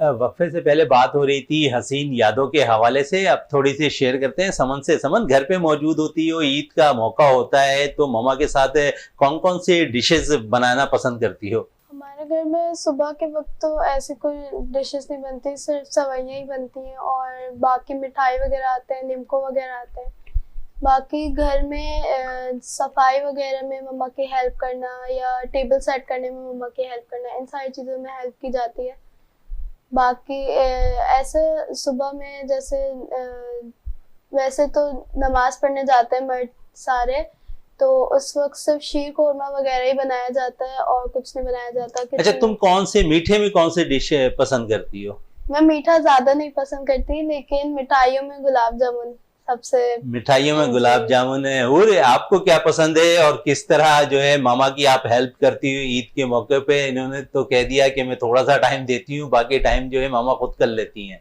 वक्फे से पहले बात हो रही थी हसीन यादों के हवाले से, अब थोड़ी सी शेयर करते हैं समन से। समन, घर पे मौजूद होती हो, ईद का मौका होता है तो ममा के साथ कौन कौन सी डिशेस बनाना पसंद करती हो? हमारे घर में सुबह के वक्त तो ऐसी कोई डिशेस नहीं बनती, सिर्फ सवैयाँ ही बनती हैं और बाकी मिठाई वगैरह आते हैं, निमको वगैरह आते हैं। बाकी घर में सफाई वगैरह में मम्मा की हेल्प करना या टेबल सेट करने में मम्मा की हेल्प करना, इन सारी चीज़ों में हेल्प की जाती है। बाकी ऐसे सुबह में जैसे वैसे तो नमाज पढ़ने जाते हैं मर्द सारे, तो उस वक्त सिर्फ शीर कोरमा वगैरह ही बनाया जाता है और कुछ नहीं बनाया जाता। अच्छा, तुम कौन से मीठे में कौन से डिश पसंद करती हो? मैं मीठा ज्यादा नहीं पसंद करती, लेकिन मिठाइयों में गुलाब जामुन सबसे। मिठाइयों में गुलाब जामुन है। और आपको क्या पसंद है और किस तरह जो है मामा की आप हेल्प करती हो ईद के मौके पे? इन्होंने तो कह दिया कि मैं थोड़ा सा टाइम देती हूँ, बाकी टाइम जो है मामा खुद कर लेती हैं।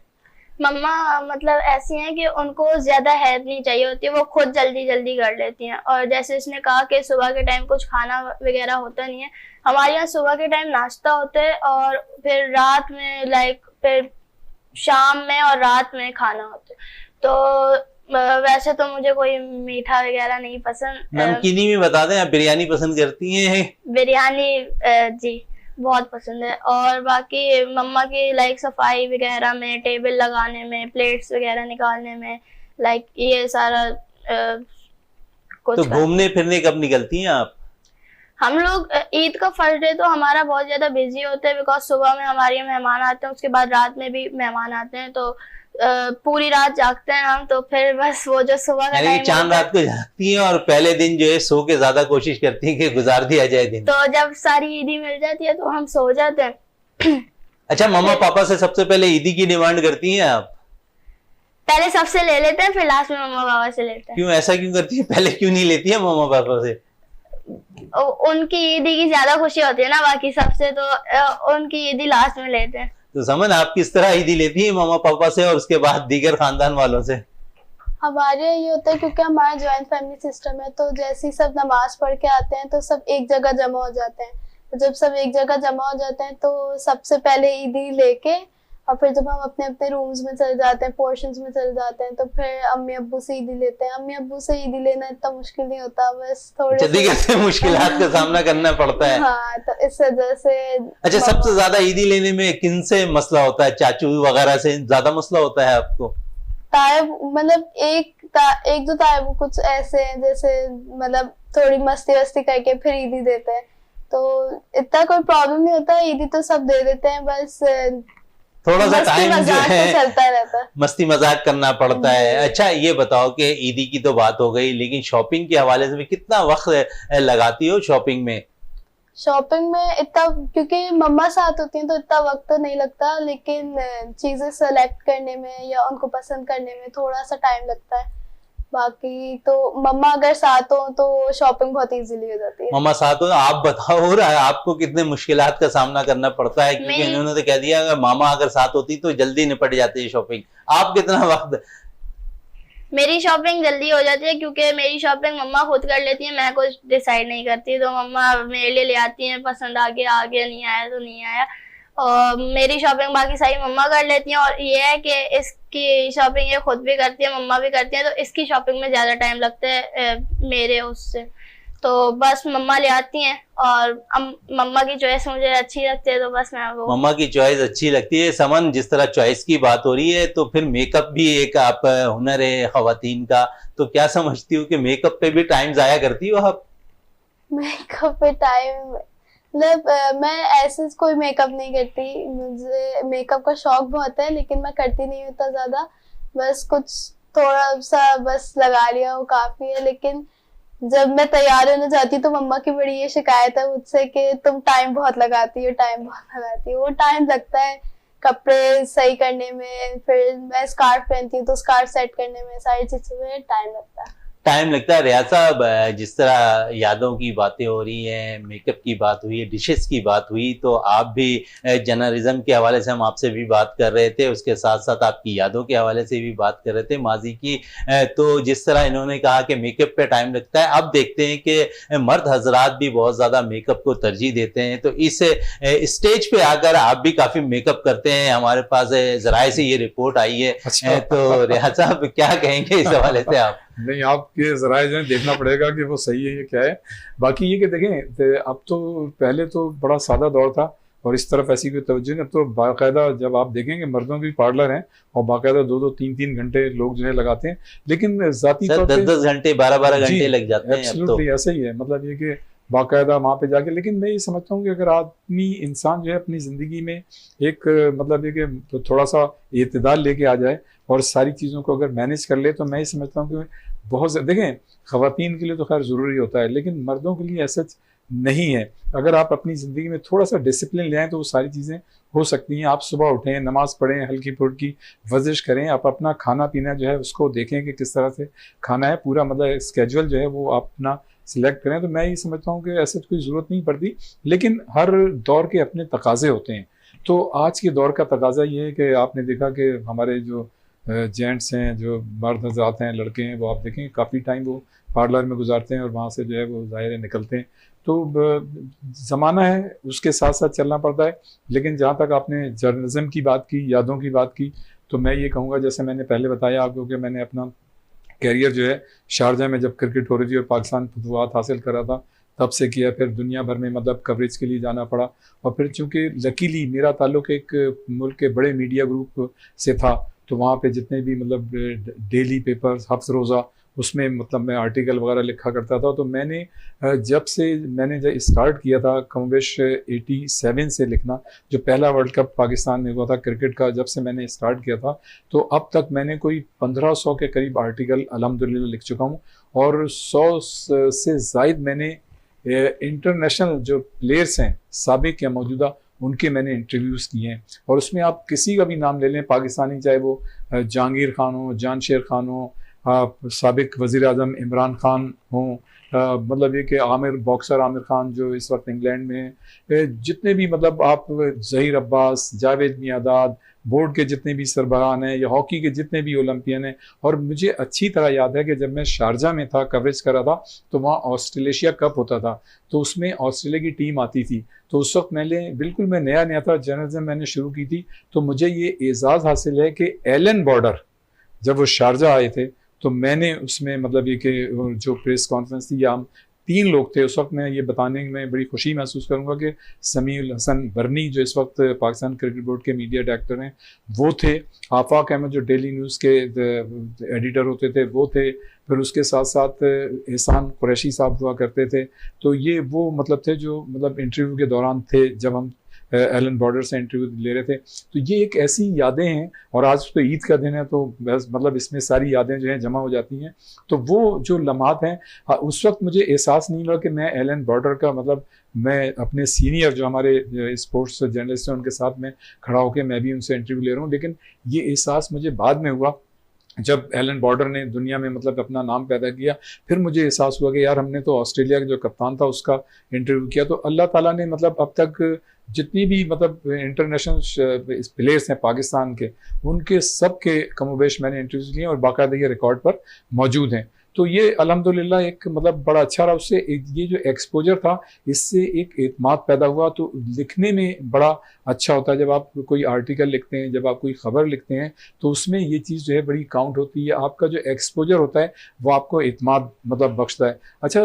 मम्मा मतलब ऐसी हैं कि उनको ज्यादा हेल्प नहीं चाहिए होती, वो खुद जल्दी जल्दी कर लेती हैं। और जैसे इसने कहा कि सुबह के टाइम कुछ खाना वगैरह होता नहीं है, हमारे यहाँ सुबह के टाइम नाश्ता होता है और फिर रात में फिर शाम में और रात में खाना होता है। तो वैसे तो मुझे कोई मीठा वगैरह नहीं पसंद। नमकीनी में बता दें, आप बिरयानी पसंद करती हैं? बिरयानी जी बहुत पसंद है। और बाकी मम्मा की सफाई वगैरह में, टेबल लगाने में, प्लेट्स वगैरह निकालने में, ये सारा कुछ। तो घूमने फिरने कब निकलती हैं आप? हम लोग ईद का फर्स्ट डे तो हमारा बहुत ज्यादा बिजी होता है, बिकॉज सुबह में हमारे यहाँ मेहमान आते हैं, उसके बाद रात में भी मेहमान आते हैं, तो पूरी रात जागते हैं हम। तो फिर बस वो जो सुबह का टाइम चांद रात को जागती हैं और पहले दिन जो है सो के ज्यादा कोशिश करती हैं कि गुजार दिया जाए दिन। तो जब सारी ईदी मिल जाती है तो हम सो जाते हैं। अच्छा, मम्मा पापा से सबसे पहले ईदी की डिमांड करती हैं आप? पहले सबसे ले लेते हैं, फिर लास्ट में मम्मा पापा से लेते हैं। क्यों, ऐसा क्यों करती है? पहले क्यों नहीं लेती है मम्मा पापा से? उनकी ईदी की ज्यादा खुशी होती है ना बाकी सबसे, तो उनकी ईदी लास्ट में लेते हैं। तो समन, आप किस तरह ईदी लेती है मामा पापा से और उसके बाद दीगर खानदान वालों से? हमारे ये होता है क्योंकि हमारा ज्वाइंट फैमिली सिस्टम है, तो जैसे ही सब नमाज पढ़ के आते हैं तो सब एक जगह जमा हो जाते हैं। तो जब सब एक जगह जमा हो जाते हैं तो सबसे पहले ईदी लेके और फिर जब हम अपने अपने रूम्स में चले जाते हैं, पोर्शंस में चले जाते हैं, तो फिर अम्मी अब्बू से ईदी लेते हैं। अम्मी अब्बू से ईदी लेना इतना मुश्किल नहीं होता, बस थोड़े से मुश्किलात का सामना करना पड़ता है। हाँ, तो इस वजह से। अच्छा, सबसे ज्यादा ईदी लेने में किन से मसला होता है? चाचू वगैरह से ज्यादा मसला होता है आपको? तायब मतलब एक दो तायब कुछ ऐसे हैं जैसे मतलब थोड़ी मस्ती वस्ती करके फिर ईदी देते हैं, तो इतना कोई प्रॉब्लम नहीं होता। ईदी तो सब दे देते हैं, बस थोड़ा सा टाइम जो है चलता रहता, मस्ती मजाक करना पड़ता है। अच्छा, ये बताओ कि ईदी की तो बात हो गई, लेकिन शॉपिंग के हवाले से कितना वक्त लगाती हो शॉपिंग में? शॉपिंग में इतना, क्योंकि मम्मा साथ होती हैं तो इतना वक्त तो नहीं लगता, लेकिन चीजें सेलेक्ट करने में या उनको पसंद करने में थोड़ा सा टाइम लगता है। बाकी तो मम्मा अगर साथ हो तो शॉपिंग बहुत इजीली हो जाती है। मम्मा साथ हो? आप बताओ और आपको कितने मुश्किलात का सामना करना पड़ता है? क्योंकि इन्होंने तो कह दिया अगर मामा अगर साथ होती तो जल्दी निपट जाती है शॉपिंग। आप कितना वक्त? मेरी शॉपिंग जल्दी हो जाती है क्योंकि मेरी शॉपिंग मम्मा खुद कर लेती है, मैं कुछ डिसाइड नहीं करती। तो मम्मा मेरे लिए ले आती हैं, पसंद आ गया, नहीं आया तो नहीं आया। और मेरी शॉपिंग बाकी सारी मम्मा कर लेती हैं। और ये है कि इसकी शॉपिंग ये खुद भी करती है, मम्मा भी करती है, तो इसकी शॉपिंग में ज्यादा टाइम लगता है मेरे उससे। तो बस मम्मा ले आती हैं और मम्मा की चॉइस मुझे अच्छी लगती है, तो बस मैं वो। मम्मा की चॉइस अच्छी लगती है। समन, जिस तरह चॉइस की बात हो रही है तो फिर मेकअप भी एक आप हुनर है खवातीन का, तो क्या समझती हो कि मेकअप पे भी टाइम जाया करती हो आप? मेकअप पे टाइम मतलब मैं ऐसे कोई मेकअप नहीं करती, मुझे मेकअप का शौक बहुत है लेकिन मैं करती नहीं हूँ इतना ज्यादा, बस कुछ थोड़ा सा बस लगा लिया वो काफी है। लेकिन जब मैं तैयार होने जाती हूँ तो मम्मा की बड़ी ये शिकायत है मुझसे कि तुम टाइम बहुत लगाती हो। वो टाइम लगता है कपड़े सही करने में, फिर मैं स्कार्फ पहनती हूँ तो स्कार्फ सेट करने में, सारी चीजों में टाइम लगता है। टाइम लगता है। रियाज साहब, जिस तरह यादों की बातें हो रही हैं, मेकअप की बात हुई, डिशेस की बात हुई, तो आप भी जर्नलिज्म के हवाले से हम आपसे भी बात कर रहे थे, उसके साथ साथ आपकी यादों के हवाले से भी बात कर रहे थे माजी की। तो जिस तरह इन्होंने कहा कि मेकअप पे टाइम लगता है, अब देखते हैं कि मर्द हजरात भी बहुत ज़्यादा मेकअप को तरजीह देते हैं। तो इस स्टेज पे आकर आप भी काफ़ी मेकअप करते हैं, हमारे पास जराए से ये रिपोर्ट आई है। अच्छा। तो रियाज साहब क्या कहेंगे इस हवाले से आप? नहीं, आपके जराए जो है देखना पड़ेगा कि वो सही है या क्या है। बाकी ये कि देखें, अब तो पहले तो बड़ा सादा दौर था और इस तरफ ऐसी कोई तवज्जो नहीं। अब तो बाकायदा जब आप देखेंगे मर्दों की पार्लर हैं और बाकायदा 2-2, 3-3 घंटे लोग जो है लगाते हैं। लेकिन जाती सर तौर पे 10-10 घंटे 12-12 जी, घंटे लग जाते हैं अब तो। एब्सोल्युटली ऐसा ही है। मतलब ये कि बाकायदा वहाँ पे जाके, लेकिन मैं ये समझता हूँ कि अगर आदमी इंसान जो है अपनी ज़िंदगी में एक मतलब ये कि थोड़ा सा इत्तेदाल लेके आ जाए और सारी चीज़ों को अगर मैनेज कर ले, तो मैं ये समझता हूँ कि बहुत देखें, ख़वातीन के लिए तो खैर ज़रूरी होता है लेकिन मर्दों के लिए ऐसा नहीं है। अगर आप अपनी ज़िंदगी में थोड़ा सा डिसिप्लिन ले आएँ तो वो सारी चीज़ें हो सकती हैं। आप सुबह उठें, नमाज़ पढ़ें, हल्की फुल्की वर्जिश करें, आप अपना खाना पीना जो है उसको देखें कि किस तरह से खाना है, पूरा मतलब स्केड्यूल जो है वो आप अपना सिलेक्ट करें। तो मैं ये समझता हूँ कि ऐसे कोई ज़रूरत नहीं पड़ती, लेकिन हर दौर के अपने तकाज़े होते हैं। तो आज के दौर का तकाज़ा ये है कि आपने देखा कि हमारे जो जेंट्स हैं, जो मर्द हज़रात हैं, लड़के हैं, वो आप देखें काफ़ी टाइम वो पार्लर में गुजारते हैं और वहाँ से जो है वो ज़ाहिर है निकलते हैं। तो ज़माना है, उसके साथ साथ चलना पड़ता है। लेकिन जहाँ तक आपने जर्नलिज्म की बात की, यादों की बात की, तो मैं ये कहूँगा, जैसे मैंने पहले बताया आपको कि मैंने अपना कैरियर जो है शारजा में जब क्रिकेट हो रही थी और पाकिस्तान फतवात हासिल कर रहा था तब से किया। फिर दुनिया भर में मतलब कवरेज के लिए जाना पड़ा और फिर चूँकि लकीली मेरा ताल्लुक एक मुल्क के बड़े मीडिया ग्रुप से था, तो वहाँ पे जितने भी मतलब डेली पेपर्स, हफ्त रोज़ा, उसमें मतलब मैं आर्टिकल वगैरह लिखा करता था। तो मैंने जब स्टार्ट किया था कमोबेश 87 से लिखना, जो पहला वर्ल्ड कप पाकिस्तान में हुआ था क्रिकेट का, जब से मैंने स्टार्ट किया था तो अब तक मैंने कोई 1500 के करीब आर्टिकल अल्हम्दुलिल्लाह लिख चुका हूँ और 100 से ज़ायद मैंने इंटरनेशनल जो प्लेयर्स हैं साबिक या मौजूदा, उनके मैंने इंटरव्यूज़ किए हैं। और उसमें आप किसी का भी नाम ले लें पाकिस्तानी, चाहे वो जहांगीर खान हो, जानशेर खान हो, साबिक वज़ीर आज़म इमरान खान हों, मतलब ये कि बॉक्सर आमिर खान जो इस वक्त इंग्लैंड में है, जितने भी मतलब आप ज़हीर अब्बास, जावेद मियादाद, बोर्ड के जितने भी सरबराहान हैं या हॉकी के जितने भी ओलंपियन हैं। और मुझे अच्छी तरह याद है कि जब मैं शारजा में था, कवरेज कर रहा था, तो वहाँ ऑस्ट्रेलेशिया कप होता था, तो उसमें ऑस्ट्रेलिया की टीम आती थी। तो उस वक्त मैं नया था, जर्नलिज्म मैंने शुरू की थी, तो मुझे ये एजाज़ हासिल है कि एलन बॉर्डर जब वो शारजा आए थे तो मैंने उसमें मतलब ये कि जो प्रेस कॉन्फ्रेंस थी, या हम 3 लोग थे उस वक्त, मैं ये बताने में बड़ी खुशी महसूस करूंगा कि समीउल हसन बरनी जो इस वक्त पाकिस्तान क्रिकेट बोर्ड के मीडिया डायरेक्टर हैं वो थे, आफाक अहमद जो डेली न्यूज़ के एडिटर होते थे वो थे, फिर उसके साथ साथ एहसान कुरैशी साहब हुआ करते थे। तो ये वो मतलब थे जो मतलब इंटरव्यू के दौरान थे जब हम एलन बॉर्डर से इंटरव्यू ले रहे थे। तो ये एक ऐसी यादें हैं, और आज तो ईद का दिन है तो बस मतलब इसमें सारी यादें जो हैं जमा हो जाती हैं। तो वो जो लम्हात हैं, उस वक्त मुझे एहसास नहीं हुआ कि मैं एलन बॉर्डर का मतलब मैं अपने सीनियर जो हमारे स्पोर्ट्स जर्नलिस्ट हैं उनके साथ में खड़ा होकर मैं भी उनसे इंटरव्यू ले रहा हूँ। लेकिन ये एहसास मुझे बाद में हुआ जब एलन बॉर्डर ने दुनिया में मतलब अपना नाम पैदा किया। फिर मुझे एहसास हुआ कि यार हमने तो ऑस्ट्रेलिया का जो कप्तान था उसका इंटरव्यू किया। तो अल्लाह ताला ने मतलब अब तक जितनी भी मतलब इंटरनेशनल प्लेयर्स हैं पाकिस्तान के, उनके सब के कमोबेश मैंने इंटरव्यूज लिए और बाकायदा ये रिकॉर्ड पर मौजूद हैं। तो ये अल्हम्दुलिल्लाह एक मतलब बड़ा अच्छा रहा। उससे ये जो एक्सपोजर था इससे एक एतमाद पैदा हुआ। तो लिखने में बड़ा अच्छा होता है जब आप कोई आर्टिकल लिखते हैं, जब आप कोई ख़बर लिखते हैं, तो उसमें ये चीज़ जो है बड़ी काउंट होती है। आपका जो एक्सपोजर होता है वो आपको एतमाद मतलब बख्शता है। अच्छा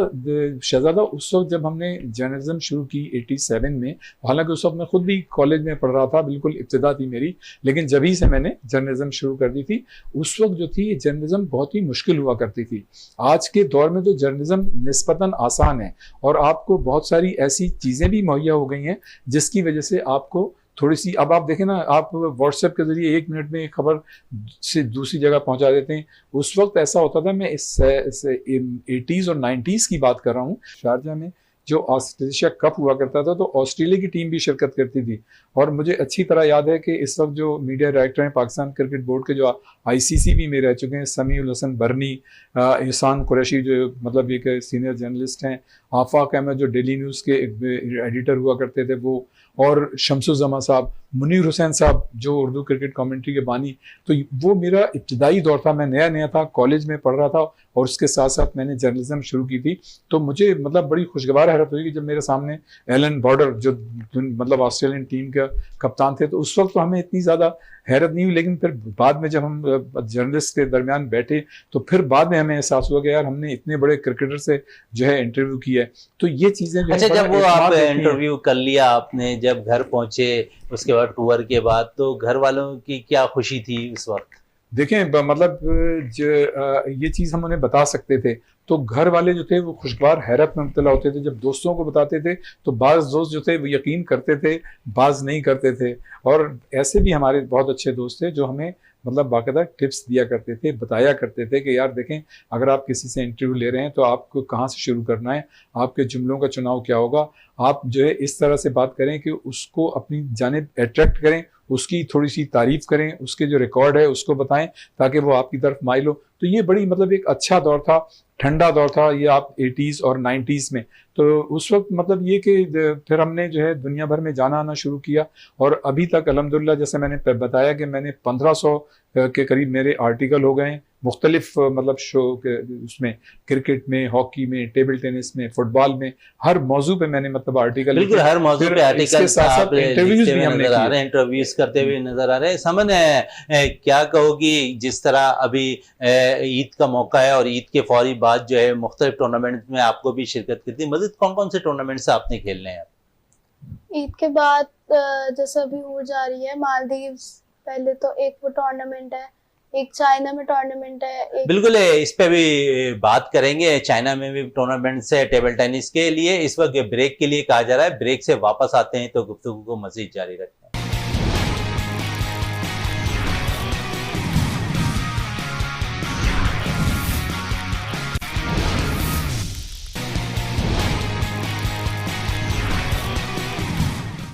शहजादा, उस वक्त जब हमने जर्नलिज्म शुरू की 87 में, हालांकि उस वक्त मैं खुद भी कॉलेज में पढ़ रहा था, बिल्कुल इब्तिदा थी मेरी, लेकिन जब ही से मैंने जर्नलिज्म शुरू कर दी थी। उस वक्त जो थी जर्नलिज्म बहुत ही मुश्किल हुआ करती थी। आज के दौर में तो जर्नलिज्म निस्बतन आसान है और आपको बहुत सारी ऐसी चीज़ें भी मुहैया हो गई हैं जिसकी वजह से आपको थोड़ी सी, अब आप देखें ना, आप व्हाट्सएप के जरिए 1 मिनट में एक खबर से दूसरी जगह पहुंचा देते हैं। उस वक्त ऐसा होता था, मैं इस 80s और 90s की बात कर रहा हूँ, शारजा में जो ऑस्ट्रेलिया कप हुआ करता था तो ऑस्ट्रेलिया की टीम भी शिरकत करती थी। और मुझे अच्छी तरह याद है कि इस वक्त जो मीडिया डायरेक्टर हैं पाकिस्तान क्रिकेट बोर्ड के, जो ICC में रह चुके हैं, समीउल हसन बरनी, एहसान कुरैशी जो मतलब एक सीनियर जर्नलिस्ट हैं, आफाक अहमद जो डेली न्यूज़ के एडिटर हुआ करते थे वो, और शमसुज़्ज़मा साहब, मुनीर हुसैन साहब जो उर्दू क्रिकेट कमेंट्री के बानी। तो वो मेरा इब्तदाई दौर था, मैं नया नया था, कॉलेज में पढ़ रहा था और उसके साथ साथ मैंने जर्नलिज्म शुरू की थी। तो मुझे मतलब बड़ी खुशगवार हैरत हुई कि जब मेरे सामने एलन बॉर्डर जो मतलब ऑस्ट्रेलियन टीम का कप्तान थे, तो उस वक्त तो हमें इतनी ज़्यादा हैरत नहीं हुई, लेकिन फिर बाद में जब हम जर्नलिस्ट के दरमियान बैठे तो फिर बाद में हमें एहसास हुआ कि यार हमने इतने बड़े क्रिकेटर से जो है इंटरव्यू किया है। तो ये चीज़ें जो अच्छा, है जब वो आप इंटरव्यू कर लिया आपने, जब घर पहुंचे उसके बाद टूर के बाद, तो घर वालों की क्या खुशी थी उस वक्त? देखें मतलब ये चीज़ हम उन्हें बता सकते थे तो घर वाले जो थे वो खुशगवार हैरत में मुब्तला होते थे। जब दोस्तों को बताते थे तो बाज़ दोस्त जो थे वो यकीन करते थे, बाज़ नहीं करते थे। और ऐसे भी हमारे बहुत अच्छे दोस्त थे जो हमें मतलब बाकायदा टिप्स दिया करते थे, बताया करते थे कि यार देखें, अगर आप किसी से इंटरव्यू ले रहे हैं तो आपको कहाँ से शुरू करना है, आपके जुमलों का चुनाव क्या होगा, आप जो है इस तरह से बात करें कि उसको अपनी जानिब अट्रैक्ट करें, उसकी थोड़ी सी तारीफ़ करें, उसके जो रिकॉर्ड है उसको बताएं ताकि वो आपकी तरफ माइल हो। तो ये बड़ी मतलब एक अच्छा दौर था, ठंडा दौर था ये, आप 80s और 90s में। तो उस वक्त मतलब ये कि फिर हमने जो है दुनिया भर में जाना आना शुरू किया और अभी तक अल्हम्दुलिल्लाह, जैसे मैंने बताया कि मैंने 1500 के करीब मेरे आर्टिकल हो गए हैं मुख्तलिफ मतलब शो के उसमें, क्रिकेट में, हॉकी में, टेबल टेनिस में, फुटबॉल में, हर मौजू पे मैंने मतलब आर्टिकल, बिल्कुल हर मौजू पे आर्टिकल, इंटरव्यूज भी हमने नजर आ रहे हैं, इंटरव्यूज करते हुए नजर आ रहे हैं। समन क्या कहोगी, जिस तरह अभी ईद का मौका है और ईद के फौरी बाद जो है मुख्तलिफ टूर्नामेंट में आपको भी शिरकत की थी, मज़ीद कौन कौन से टूर्नामेंट्स आपने खेलने हैं? ईद के बाद जैसे अभी हो जा रही है मालदीव्स, पहले तो एक वो टूर्नामेंट है, एक चाइना में टूर्नामेंट है। बिल्कुल, इस पे भी बात करेंगे। चाइना में भी टूर्नामेंट्स है टेबल टेनिस के लिए। इस वक्त ब्रेक के लिए कहा जा रहा है, ब्रेक से वापस आते हैं तो गुफ्तगू को मज़ीद जारी रखते हैं।